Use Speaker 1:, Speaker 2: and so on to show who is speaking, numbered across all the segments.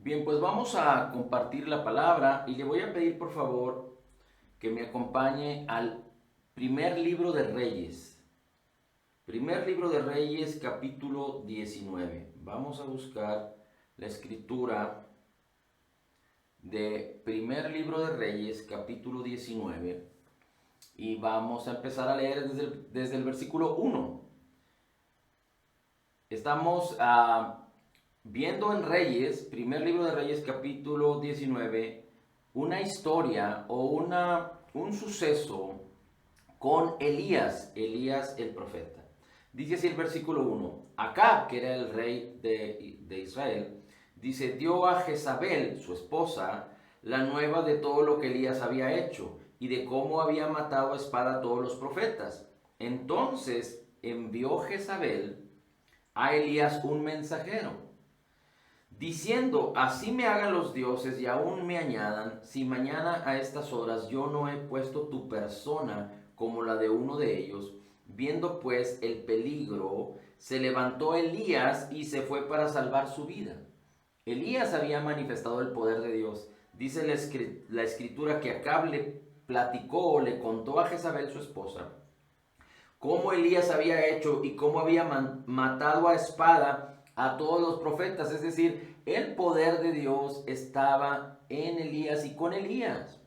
Speaker 1: Bien, pues vamos a compartir la palabra y le voy a pedir por favor que me acompañe al primer libro de Reyes. Primer libro de Reyes, capítulo 19. Vamos a buscar la escritura de primer libro de Reyes, capítulo 19. Y vamos a empezar a leer desde el versículo 1. Estamos viendo en Reyes, primer libro de Reyes, capítulo 19, una historia o un suceso con Elías el profeta. Dice así el versículo 1: Acab, que era el rey de Israel, dice, dio a Jezabel, su esposa, la nueva de todo lo que Elías había hecho y de cómo había matado a espada a todos los profetas. Entonces envió Jezabel a Elías un mensajero, diciendo, así me hagan los dioses y aún me añadan, si mañana a estas horas yo no he puesto tu persona como la de uno de ellos. Viendo pues el peligro, se levantó Elías y se fue para salvar su vida. Elías había manifestado el poder de Dios. Dice la escritura que Acab le platicó, le contó a Jezabel su esposa, cómo Elías había hecho y cómo había matado a espada a todos los profetas. Es decir, el poder de Dios estaba en Elías y con Elías.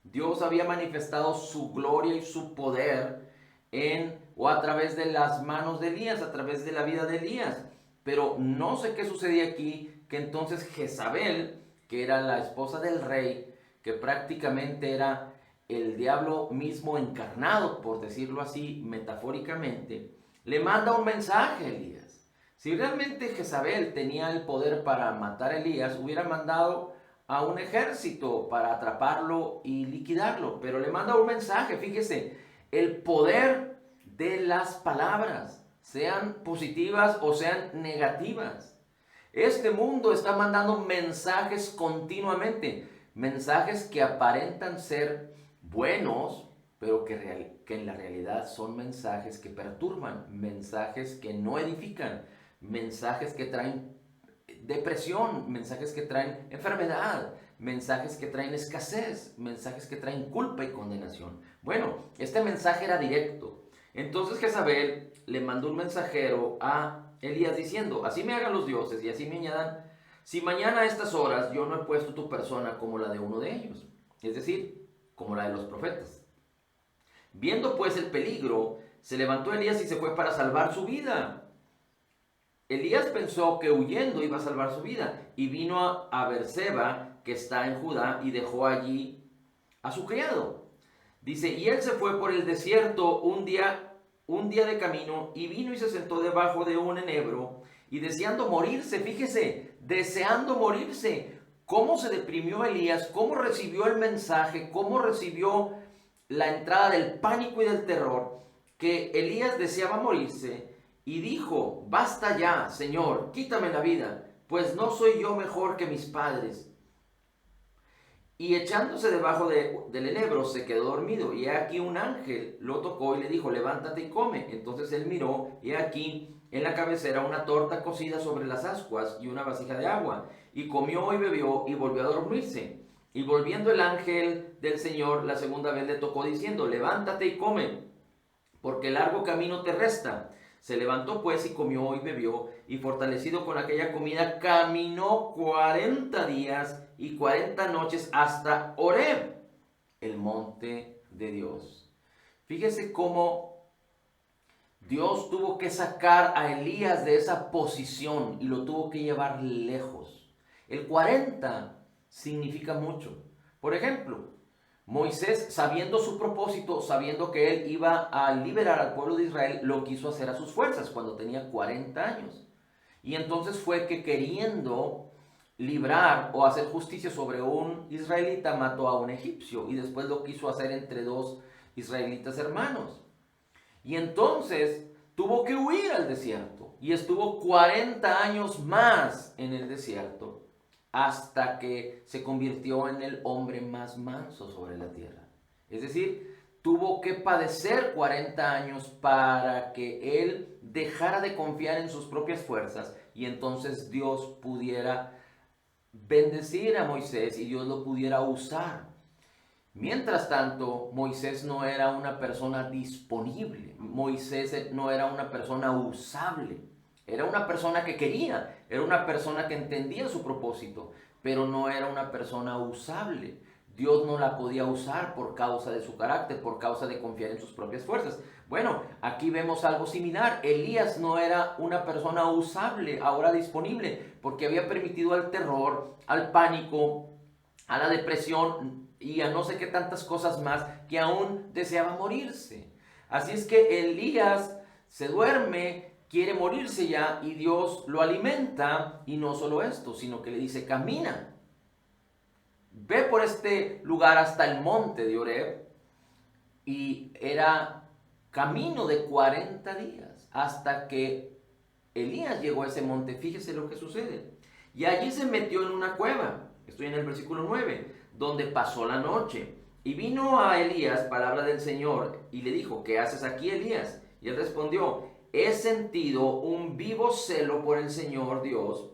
Speaker 1: Dios había manifestado su gloria y su poder en o a través de las manos de Elías, a través de la vida de Elías. Pero no sé qué sucedía aquí, que entonces Jezabel, que era la esposa del rey, que prácticamente era el diablo mismo encarnado, por decirlo así metafóricamente, le manda un mensaje a Elías. Si realmente Jezabel tenía el poder para matar a Elías, hubiera mandado a un ejército para atraparlo y liquidarlo, pero le manda un mensaje. Fíjese, el poder de las palabras, sean positivas o sean negativas. Este mundo está mandando mensajes continuamente, mensajes que aparentan ser buenos, pero que en la realidad son mensajes que perturban, mensajes que no edifican, mensajes que traen depresión, mensajes que traen enfermedad, mensajes que traen escasez, mensajes que traen culpa y condenación. Bueno, este mensaje era directo. Entonces Jezabel le mandó un mensajero a Elías diciendo, así me hagan los dioses y así me añadan, si mañana a estas horas yo no he puesto tu persona como la de uno de ellos, es decir, como la de los profetas. Viendo pues el peligro, se levantó Elías y se fue para salvar su vida. Elías pensó que huyendo iba a salvar su vida y vino a Berseba, que está en Judá, y dejó allí a su criado. Dice, y él se fue por el desierto un día de camino, y vino y se sentó debajo de un enebro, y deseando morirse, fíjese, deseando morirse, cómo se deprimió Elías, cómo recibió el mensaje, cómo recibió la entrada del pánico y del terror, que Elías deseaba morirse, y dijo, basta ya, Señor, quítame la vida, pues no soy yo mejor que mis padres. Y echándose debajo del enebro se quedó dormido. Y he aquí un ángel lo tocó y le dijo, levántate y come. Entonces él miró y he aquí en la cabecera una torta cocida sobre las ascuas y una vasija de agua. Y comió y bebió y volvió a dormirse. Y volviendo el ángel del Señor la segunda vez le tocó diciendo, levántate y come, porque largo camino te resta. Se levantó pues y comió y bebió, y fortalecido con aquella comida, caminó 40 días y 40 noches hasta Horeb, el monte de Dios. Fíjese cómo Dios tuvo que sacar a Elías de esa posición y lo tuvo que llevar lejos. El 40 significa mucho. Por ejemplo, Moisés, sabiendo su propósito, sabiendo que él iba a liberar al pueblo de Israel, lo quiso hacer a sus fuerzas cuando tenía 40 años. Y entonces fue que queriendo librar o hacer justicia sobre un israelita, mató a un egipcio y después lo quiso hacer entre dos israelitas hermanos. Y entonces tuvo que huir al desierto y estuvo 40 años más en el desierto hasta que se convirtió en el hombre más manso sobre la tierra. Es decir, tuvo que padecer 40 años para que él dejara de confiar en sus propias fuerzas y entonces Dios pudiera bendecir a Moisés y Dios lo pudiera usar. Mientras tanto, Moisés no era una persona disponible, Moisés no era una persona usable, era una persona que quería, era una persona que entendía su propósito, pero no era una persona usable. Dios no la podía usar por causa de su carácter, por causa de confiar en sus propias fuerzas. Bueno, aquí vemos algo similar. Elías no era una persona usable, ahora disponible, porque había permitido al terror, al pánico, a la depresión y a no sé qué tantas cosas más, que aún deseaba morirse. Así es que Elías se duerme, quiere morirse ya, y Dios lo alimenta, y no solo esto, sino que le dice: camina, ve por este lugar hasta el monte de Horeb. Y era camino de 40 días hasta que Elías llegó a ese monte. Fíjese lo que sucede. Y allí se metió en una cueva. Estoy en el versículo 9, donde pasó la noche. Y vino a Elías palabra del Señor y le dijo: ¿qué haces aquí, Elías? Y él respondió: he sentido un vivo celo por el Señor Dios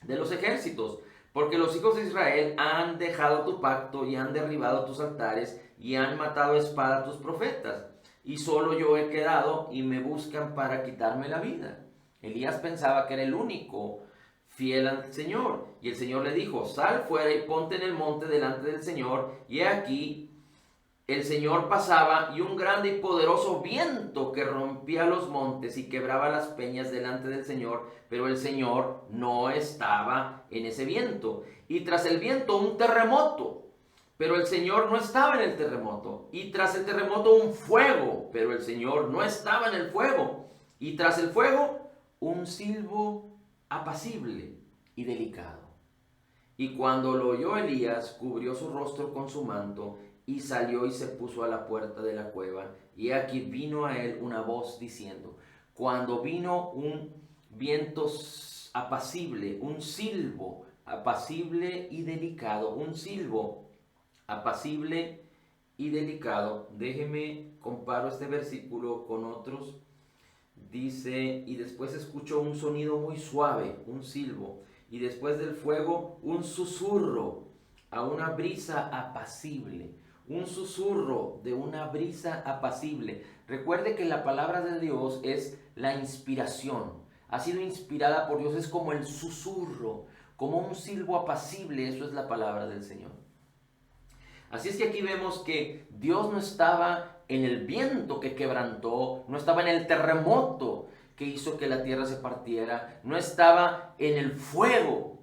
Speaker 1: de los ejércitos, porque los hijos de Israel han dejado tu pacto y han derribado tus altares y han matado a espada a tus profetas. Y solo yo he quedado y me buscan para quitarme la vida. Elías pensaba que era el único fiel al Señor. Y el Señor le dijo: sal fuera y ponte en el monte delante del Señor. Y he aquí, el Señor pasaba, y un grande y poderoso viento que rompía los montes y quebraba las peñas delante del Señor, pero el Señor no estaba en ese viento. Y tras el viento un terremoto, pero el Señor no estaba en el terremoto. Y tras el terremoto un fuego, pero el Señor no estaba en el fuego. Y tras el fuego un silbo apacible y delicado. Y cuando lo oyó Elías, cubrió su rostro con su manto y salió y se puso a la puerta de la cueva. Y aquí vino a él una voz diciendo: cuando vino un viento apacible, un silbo apacible y delicado, un silbo apacible y delicado. Déjeme comparo este versículo con otros. Dice: y después escuchó un sonido muy suave, un silbo, y después del fuego un susurro a una brisa apacible. Un susurro de una brisa apacible. Recuerde que la palabra de Dios es la inspiración. Ha sido inspirada por Dios, es como el susurro, como un silbo apacible. Eso es la palabra del Señor. Así es que aquí vemos que Dios no estaba en el viento que quebrantó, no estaba en el terremoto que hizo que la tierra se partiera, no estaba en el fuego,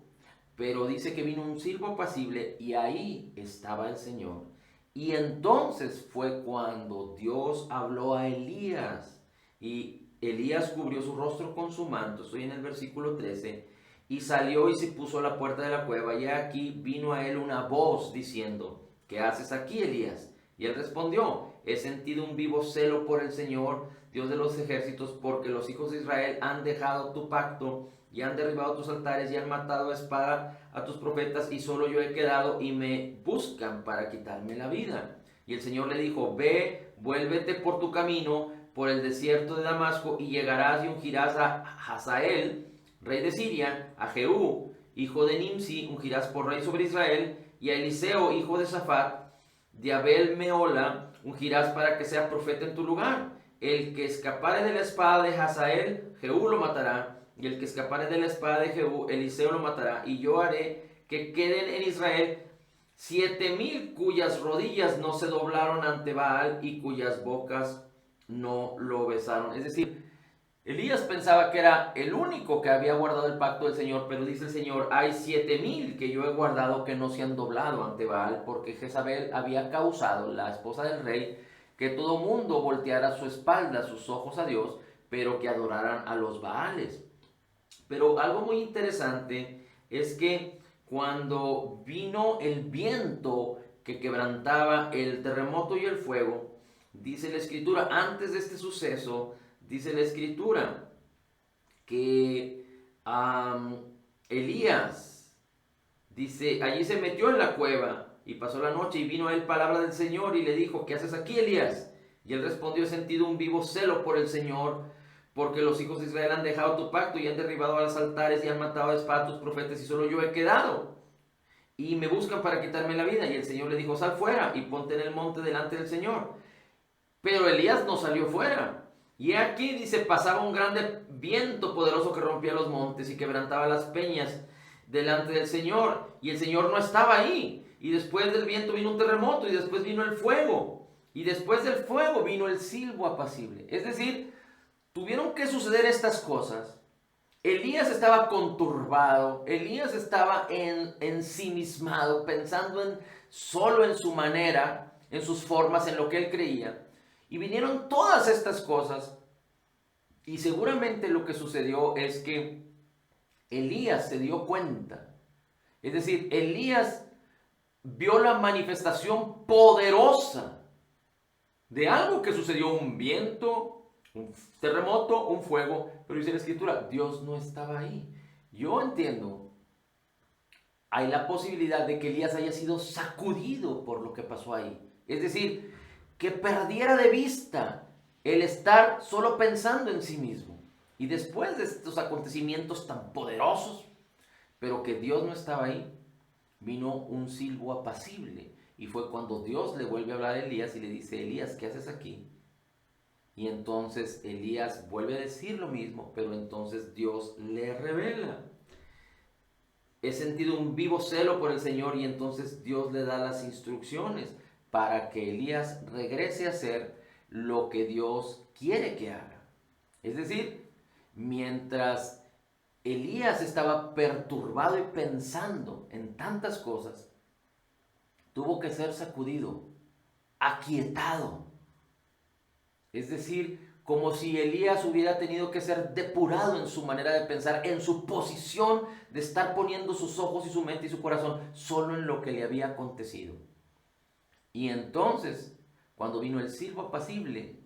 Speaker 1: pero dice que vino un silbo apacible y ahí estaba el Señor. Y entonces fue cuando Dios habló a Elías, y Elías cubrió su rostro con su manto. Estoy en el versículo 13. Y salió y se puso a la puerta de la cueva, y aquí vino a él una voz diciendo: ¿qué haces aquí, Elías? Y él respondió: he sentido un vivo celo por el Señor, Dios de los ejércitos, porque los hijos de Israel han dejado tu pacto y han derribado tus altares y han matado a espada a tus profetas, y solo yo he quedado y me buscan para quitarme la vida. Y el Señor le dijo: ve, vuélvete por tu camino, por el desierto de Damasco, y llegarás y ungirás a Hazael, rey de Siria, a Jehú, hijo de Nimsi, ungirás por rey sobre Israel, y a Eliseo, hijo de Safat, de Abel Meola, ungirás para que sea profeta en tu lugar. El que escapare de la espada de Hazael, Jehú lo matará, y el que escapare de la espada de Jehú, Eliseo lo matará. Y yo haré que queden en Israel 7,000 cuyas rodillas no se doblaron ante Baal y cuyas bocas no lo besaron. Es decir, Elías pensaba que era el único que había guardado el pacto del Señor, pero dice el Señor: hay 7,000 que yo he guardado que no se han doblado ante Baal, porque Jezabel había causado, la esposa del rey, que todo mundo volteara su espalda, sus ojos a Dios, pero que adoraran a los Baales. Pero algo muy interesante es que cuando vino el viento que quebrantaba el terremoto y el fuego, dice la Escritura, antes de este suceso, dice la Escritura que Elías, dice, allí se metió en la cueva y pasó la noche, y vino a él palabra del Señor y le dijo: ¿qué haces aquí, Elías? Y él respondió: he sentido un vivo celo por el Señor, porque los hijos de Israel han dejado tu pacto y han derribado a los altares y han matado a espada a tus profetas, y solo yo he quedado y me buscan para quitarme la vida. Y el Señor le dijo, sal fuera y ponte en el monte delante del Señor. Pero Elías no salió fuera. Y aquí dice, pasaba un grande viento poderoso que rompía los montes y quebrantaba las peñas delante del Señor. Y el Señor no estaba ahí. Y después del viento vino un terremoto y después vino el fuego. Y después del fuego vino el silbo apacible. Es decir, tuvieron que suceder estas cosas. Elías estaba conturbado, Elías estaba ensimismado, pensando solo en su manera, en sus formas, en lo que él creía. Y vinieron todas estas cosas. Y seguramente lo que sucedió es que Elías se dio cuenta. Es decir, Elías vio la manifestación poderosa de algo que sucedió, un viento, un terremoto, un fuego, pero dice la escritura, Dios no estaba ahí. Yo entiendo, hay la posibilidad de que Elías haya sido sacudido por lo que pasó ahí. Es decir, que perdiera de vista el estar solo pensando en sí mismo. Y después de estos acontecimientos tan poderosos, pero que Dios no estaba ahí, vino un silbo apacible. Y fue cuando Dios le vuelve a hablar a Elías y le dice, Elías, ¿qué haces aquí? Y entonces Elías vuelve a decir lo mismo, pero entonces Dios le revela. He sentido un vivo celo por el Señor y entonces Dios le da las instrucciones para que Elías regrese a hacer lo que Dios quiere que haga. Es decir, mientras Elías estaba perturbado y pensando en tantas cosas, tuvo que ser sacudido, aquietado. Es decir, como si Elías hubiera tenido que ser depurado en su manera de pensar, en su posición de estar poniendo sus ojos y su mente y su corazón solo en lo que le había acontecido. Y entonces, cuando vino el silbo apacible,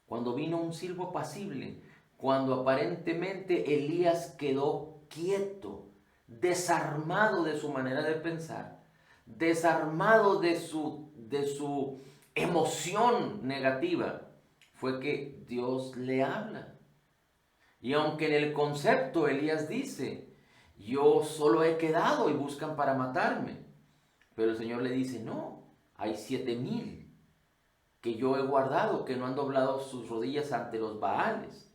Speaker 1: cuando vino un silbo apacible, cuando aparentemente Elías quedó quieto, desarmado de su manera de pensar, desarmado de su emoción negativa, fue que Dios le habla. Y aunque en el concepto Elías dice, yo solo he quedado y buscan para matarme, pero el Señor le dice, no, hay 7,000 que yo he guardado, que no han doblado sus rodillas ante los Baales.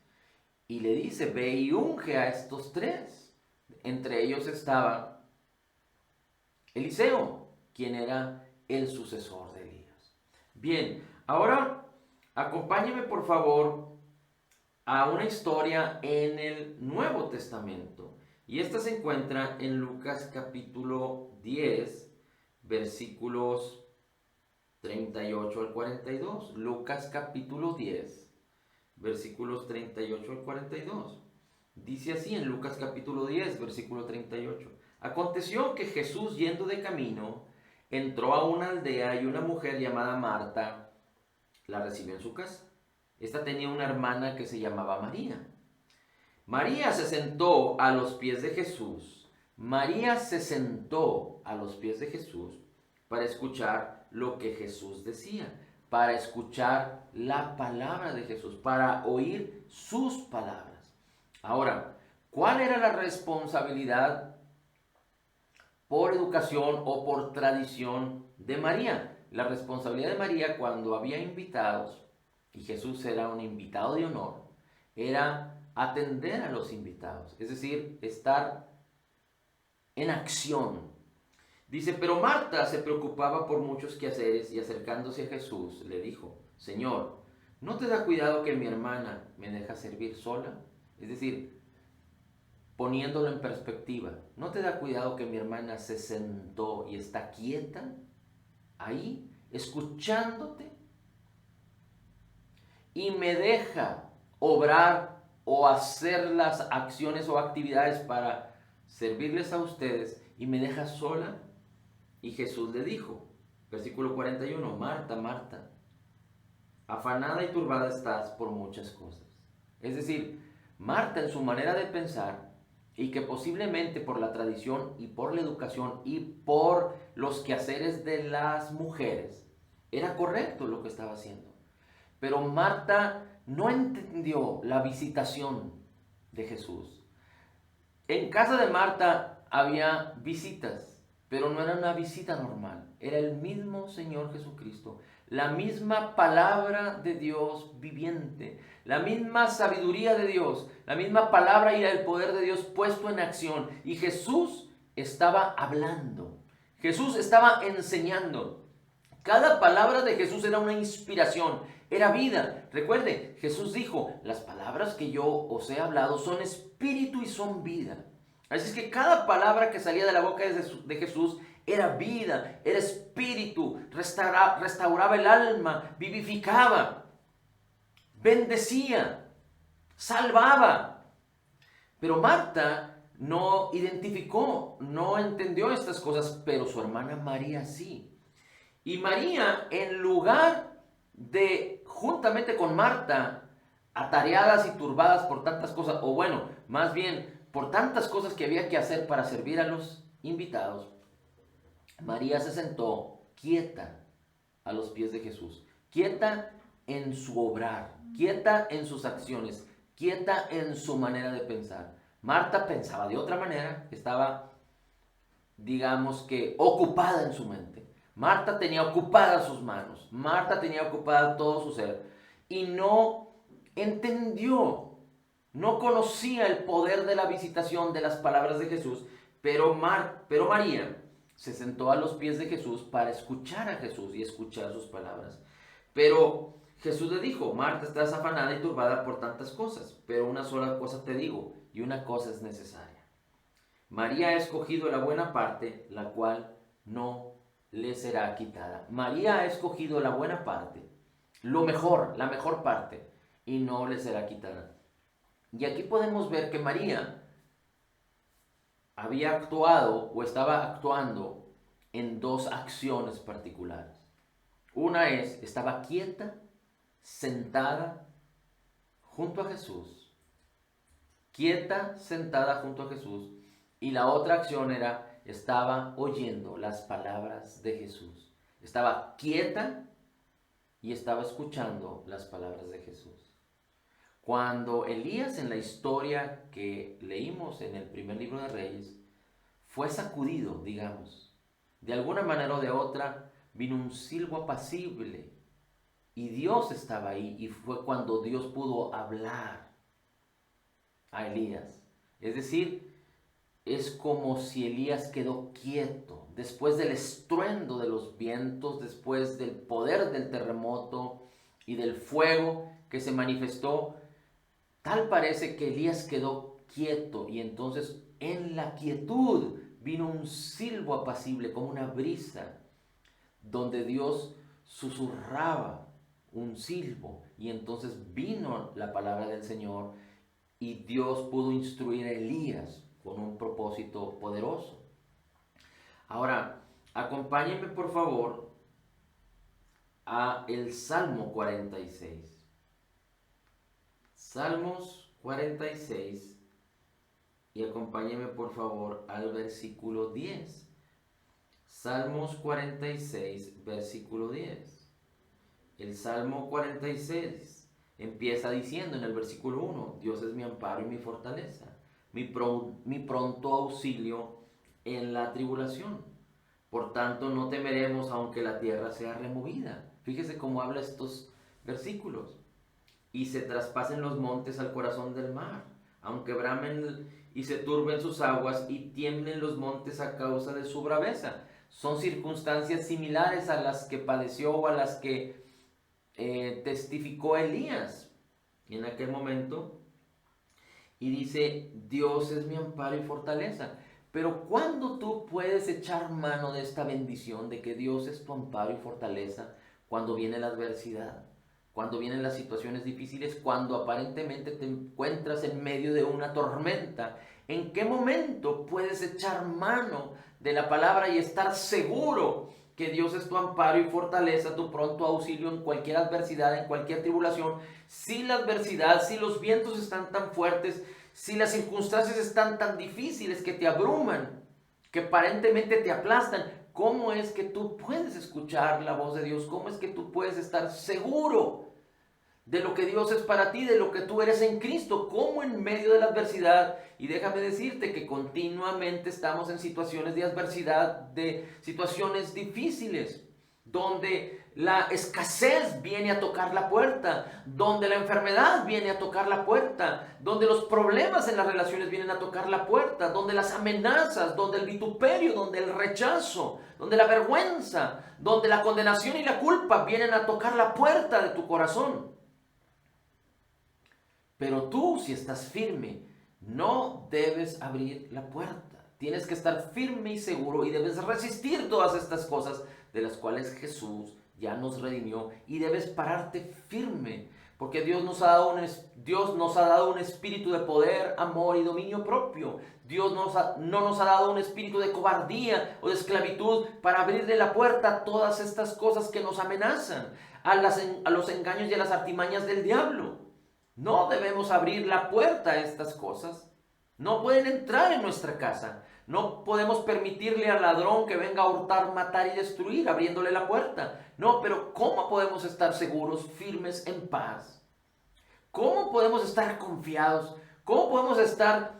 Speaker 1: Y le dice, ve y unge a estos 3. Entre ellos estaba Eliseo, quien era el sucesor de Elías. Bien, ahora acompáñeme por favor a una historia en el Nuevo Testamento. Y esta se encuentra en Lucas capítulo 10, versículos 38 al 42. Lucas capítulo 10, versículos 38 al 42. Dice así en Lucas capítulo 10, versículo 38. Aconteció que Jesús, yendo de camino, entró a una aldea y una mujer llamada Marta la recibió en su casa. Esta tenía una hermana que se llamaba María. María se sentó a los pies de Jesús. María se sentó a los pies de Jesús para escuchar lo que Jesús decía, para escuchar la palabra de Jesús, para oír sus palabras. Ahora, ¿cuál era la responsabilidad por educación o por tradición de María? La responsabilidad de María cuando había invitados, y Jesús era un invitado de honor, era atender a los invitados, es decir, estar en acción. Dice, pero Marta se preocupaba por muchos quehaceres y acercándose a Jesús le dijo, Señor, ¿no te da cuidado que mi hermana me deja servir sola? Es decir, poniéndolo en perspectiva, ¿no te da cuidado que mi hermana se sentó y está quieta ahí, escuchándote? Y me deja obrar o hacer las acciones o actividades para servirles a ustedes y me deja sola. Y Jesús le dijo, versículo 41, Marta, Marta, afanada y turbada estás por muchas cosas. Es decir, Marta en su manera de pensar, y que posiblemente por la tradición y por la educación y por los quehaceres de las mujeres, era correcto lo que estaba haciendo. Pero Marta no entendió la visitación de Jesús. En casa de Marta había visitas. Pero no era una visita normal, era el mismo Señor Jesucristo, la misma palabra de Dios viviente, la misma sabiduría de Dios, la misma palabra y el poder de Dios puesto en acción. Y Jesús estaba hablando, Jesús estaba enseñando. Cada palabra de Jesús era una inspiración, era vida. Recuerde, Jesús dijo, las palabras que yo os he hablado son espíritu y son vida. Así es que cada palabra que salía de la boca de Jesús era vida, era espíritu, restauraba el alma, vivificaba, bendecía, salvaba. Pero Marta no identificó, no entendió estas cosas, pero su hermana María sí. Y María, en lugar de, juntamente con Marta, atareadas y turbadas por tantas cosas, o bueno, más bien por tantas cosas que había que hacer para servir a los invitados, María se sentó quieta a los pies de Jesús, quieta en su obrar, quieta en sus acciones, quieta en su manera de pensar. Marta pensaba de otra manera, estaba, digamos que, ocupada en su mente. Marta tenía ocupadas sus manos, Marta tenía ocupada todo su ser y no entendió, no conocía el poder de la visitación de las palabras de Jesús, pero María se sentó a los pies de Jesús para escuchar a Jesús y escuchar sus palabras. Pero Jesús le dijo, Marta, estás afanada y turbada por tantas cosas, pero una sola cosa te digo, y una cosa es necesaria. María ha escogido la buena parte, la cual no le será quitada. María ha escogido la buena parte, lo mejor, la mejor parte, y no le será quitada. Y aquí podemos ver que María había actuado o estaba actuando en dos acciones particulares. Una es, estaba quieta, sentada junto a Jesús. Quieta, sentada junto a Jesús. Y la otra acción era, estaba oyendo las palabras de Jesús. Estaba quieta y estaba escuchando las palabras de Jesús. Cuando Elías, en la historia que leímos en el primer libro de Reyes, fue sacudido, digamos, de alguna manera o de otra, vino un silbo apacible y Dios estaba ahí, y fue cuando Dios pudo hablar a Elías. Es decir, es como si Elías quedó quieto después del estruendo de los vientos, después del poder del terremoto y del fuego que se manifestó. Tal parece que Elías quedó quieto, y entonces en la quietud vino un silbo apacible como una brisa, donde Dios susurraba un silbo, y entonces vino la palabra del Señor y Dios pudo instruir a Elías con un propósito poderoso. Ahora, acompáñenme por favor a el Salmo 46. Salmos 46, y acompáñeme por favor al versículo 10. Salmos 46, versículo 10. El Salmo 46 empieza diciendo en el versículo 1, Dios es mi amparo y mi fortaleza, mi pronto auxilio en la tribulación. Por tanto, no temeremos aunque la tierra sea removida. Fíjese cómo habla estos versículos. Y se traspasen los montes al corazón del mar, aunque bramen y se turben sus aguas y tiemblen los montes a causa de su braveza. Son circunstancias similares a las que padeció o a las que testificó Elías en aquel momento. Y dice, Dios es mi amparo y fortaleza. Pero ¿cuándo tú puedes echar mano de esta bendición de que Dios es tu amparo y fortaleza? Cuando viene la adversidad, cuando vienen las situaciones difíciles, cuando aparentemente te encuentras en medio de una tormenta. ¿En qué momento puedes echar mano de la palabra y estar seguro que Dios es tu amparo y fortaleza, tu pronto auxilio en cualquier adversidad, en cualquier tribulación? Si la adversidad, si los vientos están tan fuertes, si las circunstancias están tan difíciles que te abruman, que aparentemente te aplastan, ¿cómo es que tú puedes escuchar la voz de Dios? ¿Cómo es que tú puedes estar seguro de lo que Dios es para ti, de lo que tú eres en Cristo, como en medio de la adversidad. Y déjame decirte que continuamente estamos en situaciones de adversidad, de situaciones difíciles, donde la escasez viene a tocar la puerta, donde la enfermedad viene a tocar la puerta, donde los problemas en las relaciones vienen a tocar la puerta, donde las amenazas, donde el vituperio, donde el rechazo, donde la vergüenza, donde la condenación y la culpa vienen a tocar la puerta de tu corazón. Pero tú, si estás firme, no debes abrir la puerta. Tienes que estar firme y seguro y debes resistir todas estas cosas de las cuales Jesús ya nos redimió, y debes pararte firme, porque Dios nos ha dado un espíritu de poder, amor y dominio propio. Dios no nos ha dado un espíritu de cobardía o de esclavitud para abrirle la puerta a todas estas cosas que nos amenazan, a los engaños y a las artimañas del diablo. No debemos abrir la puerta a estas cosas. No pueden entrar en nuestra casa. No podemos permitirle al ladrón que venga a hurtar, matar y destruir, abriéndole la puerta. No, pero ¿cómo podemos estar seguros, firmes, en paz? ¿Cómo podemos estar confiados? ¿Cómo podemos estar,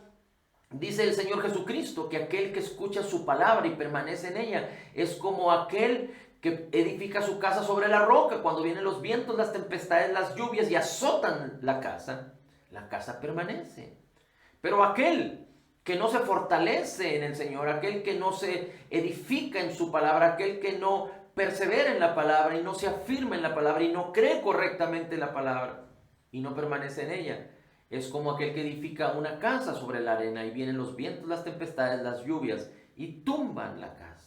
Speaker 1: dice el Señor Jesucristo, que aquel que escucha su palabra y permanece en ella es como aquel que edifica su casa sobre la roca? Cuando vienen los vientos, las tempestades, las lluvias y azotan la casa permanece. Pero aquel que no se fortalece en el Señor, aquel que no se edifica en su palabra, aquel que no persevera en la palabra y no se afirma en la palabra y no cree correctamente en la palabra y no permanece en ella, es como aquel que edifica una casa sobre la arena y vienen los vientos, las tempestades, las lluvias y tumban la casa.